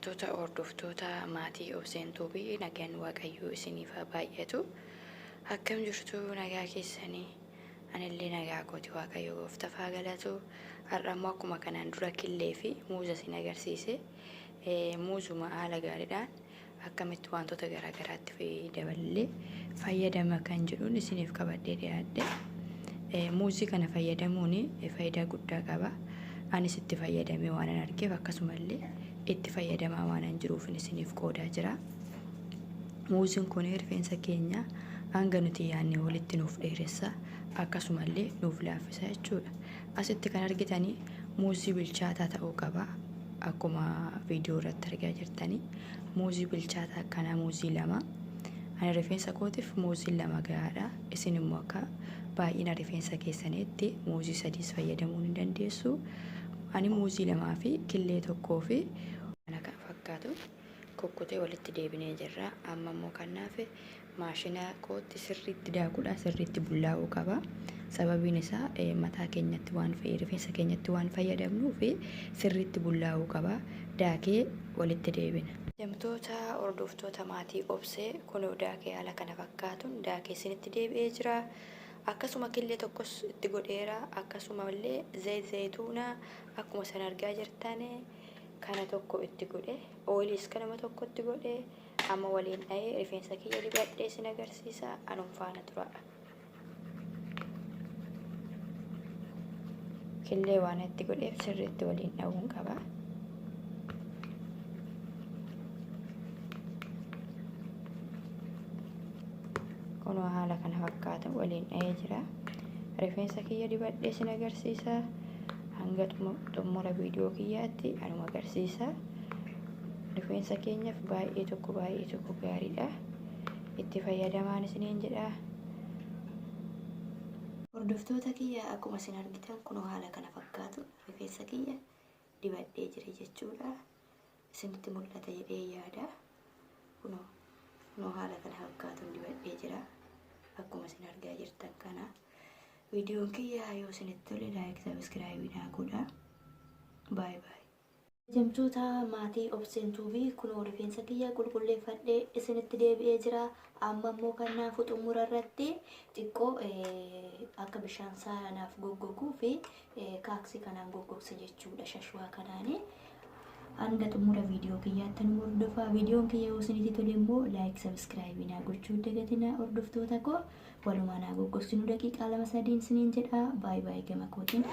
kabajamtoota hordoftoota maatii obseentuu fi nagaan waaqayyoo isiniif haa baay'atu. Akkam jirtu nagaa keessanii? Anillee nagaa kooti waaqayyoo gooftaaf haa galatu. Har'ammoo akkuma kanaan dura killee fi muuza isin agarsiise. Muuzuma haala gaariidhaan akkamitti wantoota garaa garaatti daballee fayyadama kan jedhuun isiniif qabadhee dhiyaadhe. Muuzii kana fayyadamuun faayidaa guddaa qaba. Anis itti fayyadamee waan argeef akkasumallee itti fayyadamaa waan jiruuf isiniif qoodaa jira. Muuziin kun rifeensa keenya hanga nuti yaadne walitti nuuf dheeressa, akkasumallee nuuf laaffisa jechuudha. Asitti kan argitanii muuzii bilchaataa ta'uu qaba. Akkuma viidiyoo irratti argaa jirtanii muuzii bilchaataa kana muuzii 2. Ani rifeensa kootiif muuzii 2 gahaadha. Isin immoo akka baay'ina rifeensa keessaniitti muuzii 3 fayyadamuu ni dandeessu. Ani muuzii 2 fi killee 1 fi kana kan fakkaatu kukkutee walitti deebinee jirra. Amma immoo kanaaf maashina kootti sirriitti daakuudha, sirriitti bullaa'uu qaba. Sababiin isaa mataa keenyatti waan rifeensa keenyatti waan fayyadamnuu fi sirriitti bullaa'uu qaba. Daakee walitti deebina. Kabajamtoota hordoftoota maatii obsee kun daakee haala kana fakkaatuun daakee isinitti deebi'ee jira. Akkasuma killee tokkos itti godheera, akkasumallee zayituuna akkuma san argaa jirtan kana tokko itti godhe, ooyilis kanama tokko itti godhe. Amma waliin dhahee rifeensa kiyya dibadhee isin agarsiisa. Anuun faana tura. Killee waan itti godheef sirriitti waliin dhahuun qaba. Kun haala kana fakkaatu waliin dhahee jira. Rifeensa kiyya dibadhee isin agarsiisa. Hanga xumura viidiyoo kiyyaatti anuma agarsiisa. Rifeensa keenyaaf baay'ee tokko gaariidha. Itti fayyadamaan isiniin jedha. Hordoftoota kiyya akkuma isin argitan kun haala kana fakkaatu rifeensa kiyya dibadhee jira jechuudha. Isinitti mul'ata jedhee yaada. Kun haala kana fakkaatu dibadhee jira. Akkuma isin argaa jirtan kana viidiyoon kiyya yoo isinitti tole like, subscribe godhaa. Bye bye. Kabajamtoota maatii obseentuu fi kun rifeensa kiyya qulqulleeffadhee isinitti deebi'ee jira. Amma immoo kanaaf xumura irratti xiqqoo akka bishaan saanaaf goggoguu fi kaaksii kanaan goggogsa jechuudha, shashwaa kanaani. Hanga xumura viidiyoo kiyyaatti nu hordofaa. Viidiyoon kiyya yoo isinitti tole immoo like, subscribe gochuu dagatina hordoftoota koo. Walumaan haa goggogsinu daqiiqaa 2-3 isiniin jedha. Bye bye gama kootiin.